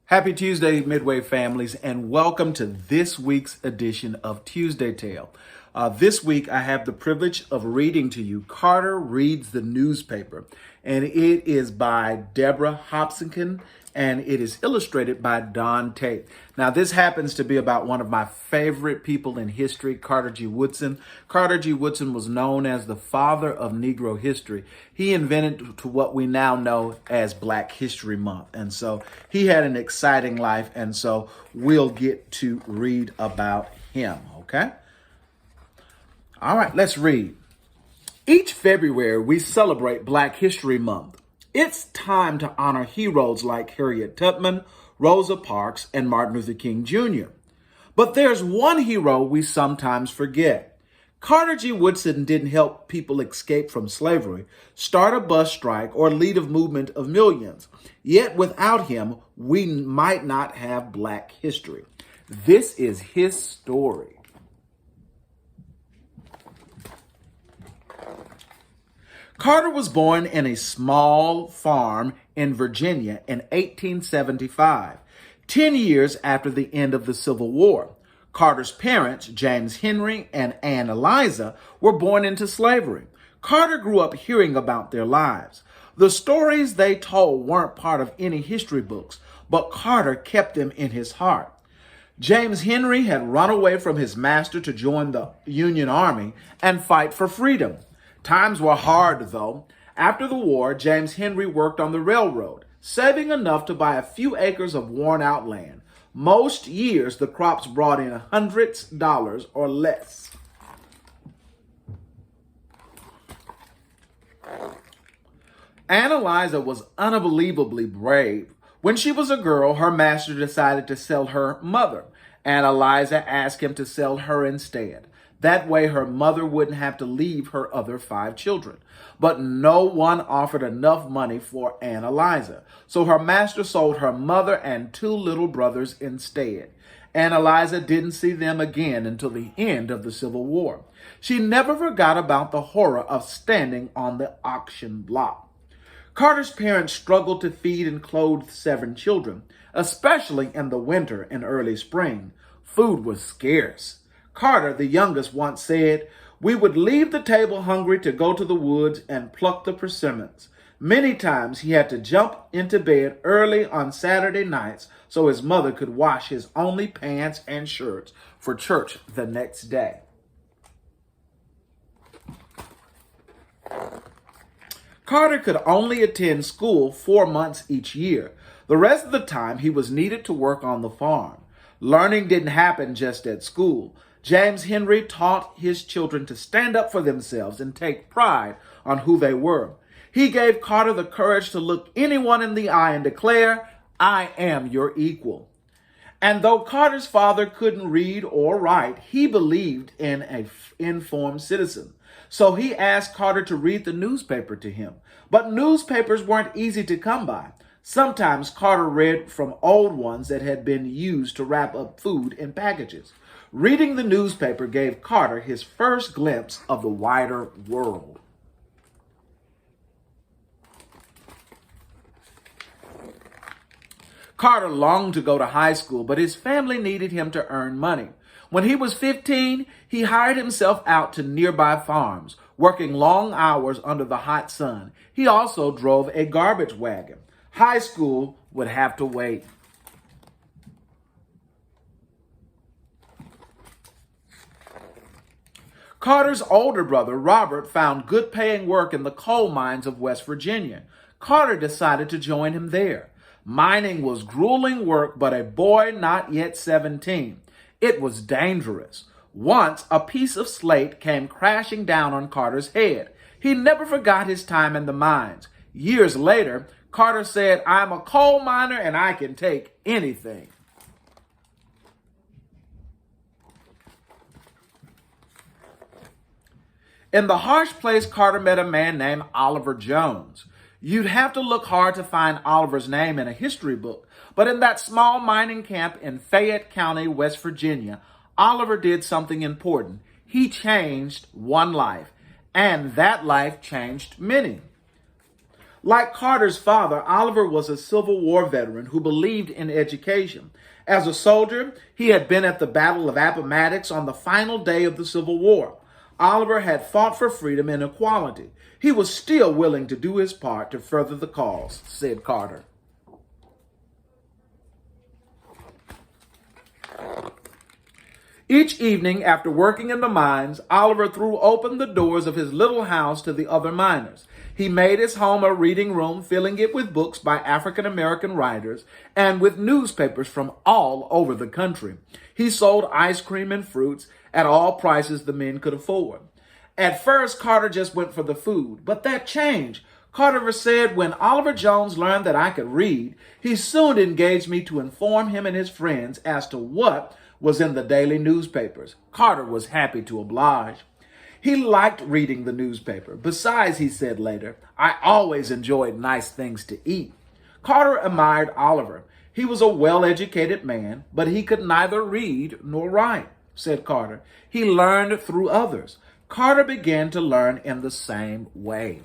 Happy Tuesday, Midway families, and welcome to this week's edition of Tuesday Tale. This week, I have the privilege of reading to you Carter Reads the Newspaper, and it is by Deborah Hopkinson, and it is illustrated by Don Tate. Now, this happens to be about one of my favorite people in history, Carter G. Woodson. Carter G. Woodson was known as the father of Negro history. He invented to what we now know as Black History Month. And so he had an exciting life. And so we'll get to read about him, okay? All right, let's read. Each February, we celebrate Black History Month. It's time to honor heroes like Harriet Tubman, Rosa Parks, and Martin Luther King Jr. But there's one hero we sometimes forget. Carter G. Woodson didn't help people escape from slavery, start a bus strike, or lead a movement of millions. Yet without him, we might not have Black history. This is his story. Carter was born in a small farm in Virginia in 1875, 10 years after the end of the Civil War. Carter's parents, James Henry and Ann Eliza, were born into slavery. Carter grew up hearing about their lives. The stories they told weren't part of any history books, but Carter kept them in his heart. James Henry had run away from his master to join the Union Army and fight for freedom. Times were hard, though. After the war, James Henry worked on the railroad, saving enough to buy a few acres of worn-out land. Most years, the crops brought in hundreds of dollars or less. Ann Eliza was unbelievably brave. When she was a girl, her master decided to sell her mother. Ann Eliza asked him to sell her instead. That way her mother wouldn't have to leave her other 5 children. But no one offered enough money for Ann Eliza, so her master sold her mother and 2 little brothers instead. Ann Eliza didn't see them again until the end of the Civil War. She never forgot about the horror of standing on the auction block. Carter's parents struggled to feed and clothe 7 children, especially in the winter and early spring. Food was scarce. Carter, the youngest, once said, "We would leave the table hungry to go to the woods and pluck the persimmons." Many times he had to jump into bed early on Saturday nights so his mother could wash his only pants and shirts for church the next day. Carter could only attend school 4 months each year. The rest of the time he was needed to work on the farm. Learning didn't happen just at school. James Henry taught his children to stand up for themselves and take pride on who they were. He gave Carter the courage to look anyone in the eye and declare, "I am your equal." And though Carter's father couldn't read or write, he believed in an informed citizen. So he asked Carter to read the newspaper to him. But newspapers weren't easy to come by. Sometimes Carter read from old ones that had been used to wrap up food in packages. Reading the newspaper gave Carter his first glimpse of the wider world. Carter longed to go to high school, but his family needed him to earn money. When he was 15, he hired himself out to nearby farms, working long hours under the hot sun. He also drove a garbage wagon. High school would have to wait. Carter's older brother, Robert, found good paying work in the coal mines of West Virginia. Carter decided to join him there. Mining was grueling work, but a boy not yet 17. It was dangerous. Once, a piece of slate came crashing down on Carter's head. He never forgot his time in the mines. Years later, Carter said, "I'm a coal miner and I can take anything." In the harsh place, Carter met a man named Oliver Jones. You'd have to look hard to find Oliver's name in a history book, but in that small mining camp in Fayette County, West Virginia, Oliver did something important. He changed one life, and that life changed many. Like Carter's father, Oliver was a Civil War veteran who believed in education. As a soldier, he had been at the Battle of Appomattox on the final day of the Civil War. Oliver had fought for freedom and equality. He was still willing to do his part to further the cause, said Carter. Each evening, after working in the mines, Oliver threw open the doors of his little house to the other miners. He made his home a reading room, filling it with books by African American writers and with newspapers from all over the country. He sold ice cream and fruits at all prices the men could afford. At first, Carter just went for the food, but that changed. Carter said, when Oliver Jones learned that I could read, he soon engaged me to inform him and his friends as to what was in the daily newspapers. Carter was happy to oblige. He liked reading the newspaper. Besides, he said later, I always enjoyed nice things to eat. Carter admired Oliver. He was a well-educated man, but he could neither read nor write, said Carter. He learned through others. Carter began to learn in the same way.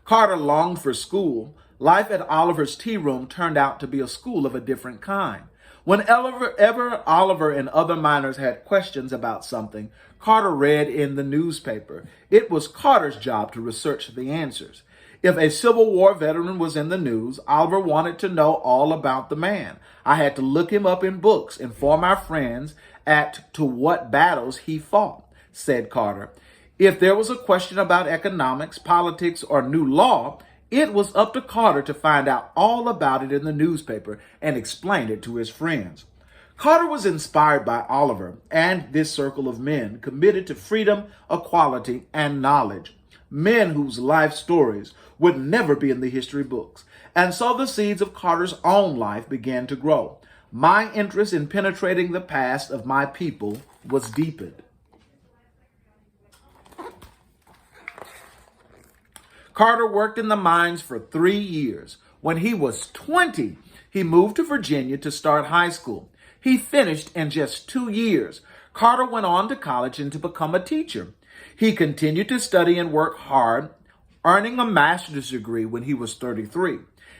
Carter longed for school. Life at Oliver's tea room turned out to be a school of a different kind. Whenever Oliver and other miners had questions about something, Carter read in the newspaper. It was Carter's job to research the answers. If a Civil War veteran was in the news, Oliver wanted to know all about the man. I had to look him up in books, inform our friends as to what battles he fought, said Carter. If there was a question about economics, politics, or new law, it was up to Carter to find out all about it in the newspaper and explain it to his friends. Carter was inspired by Oliver and this circle of men committed to freedom, equality, and knowledge. Men whose life stories would never be in the history books. And so the seeds of Carter's own life began to grow. My interest in penetrating the past of my people was deepened. Carter worked in the mines for 3 years. When he was 20, he moved to Virginia to start high school. He finished in just 2 years. Carter went on to college and to become a teacher. He continued to study and work hard, earning a master's degree when he was 33.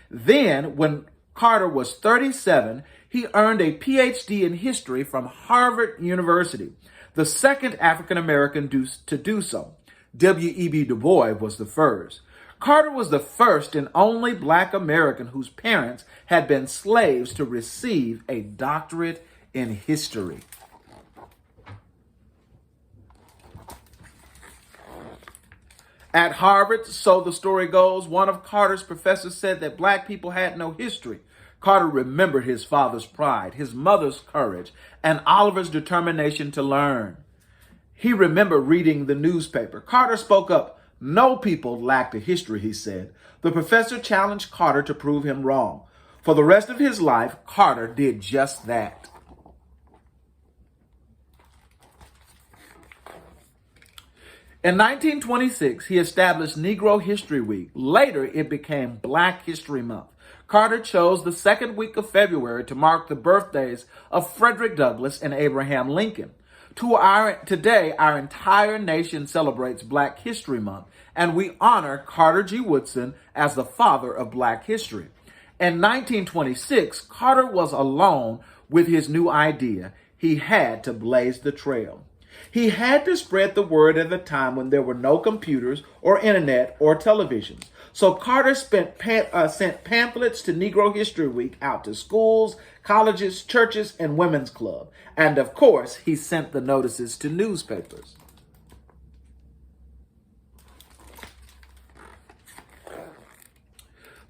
Then, when Carter was 37, he earned a PhD in history from Harvard University, the second African American to do so. W.E.B. Du Bois was the first. Carter was the first and only Black American whose parents had been slaves to receive a doctorate in history. At Harvard, so the story goes, one of Carter's professors said that Black people had no history. Carter remembered his father's pride, his mother's courage, and Oliver's determination to learn. He remembered reading the newspaper. Carter spoke up. No people lacked a history, he said. The professor challenged Carter to prove him wrong. For the rest of his life, Carter did just that. In 1926, he established Negro History Week. Later, it became Black History Month. Carter chose the second week of February to mark the birthdays of Frederick Douglass and Abraham Lincoln. Today, our entire nation celebrates Black History Month, and we honor Carter G. Woodson as the father of Black history. In 1926, Carter was alone with his new idea. He had to blaze the trail. He had to spread the word at a time when there were no computers or internet or television. So Carter sent pamphlets to Negro History Week out to schools, colleges, churches, and women's clubs. And of course, he sent the notices to newspapers.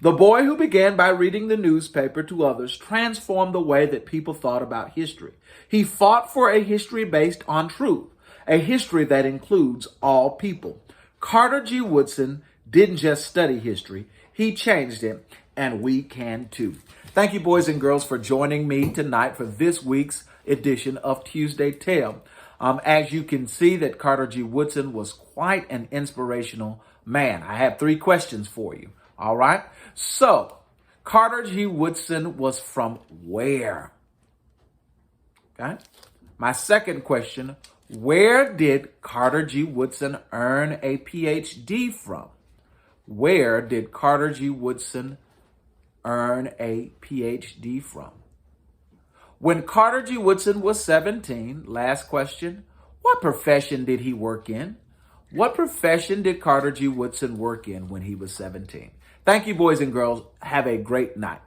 The boy who began by reading the newspaper to others transformed the way that people thought about history. He fought for a history based on truth, a history that includes all people. Carter G. Woodson didn't just study history, he changed it, and we can too. Thank you, boys and girls, for joining me tonight for this week's edition of Tuesday Tale. As you can see that Carter G. Woodson was quite an inspirational man. I have 3 questions for you. All right. So Carter G. Woodson was from where? Okay. My second question, Where did Carter G. Woodson earn a PhD from? Where did Carter G. Woodson earn a PhD from? When Carter G. Woodson was 17, last question, what profession did he work in? What profession did Carter G. Woodson work in when he was 17? Thank you, boys and girls. Have a great night.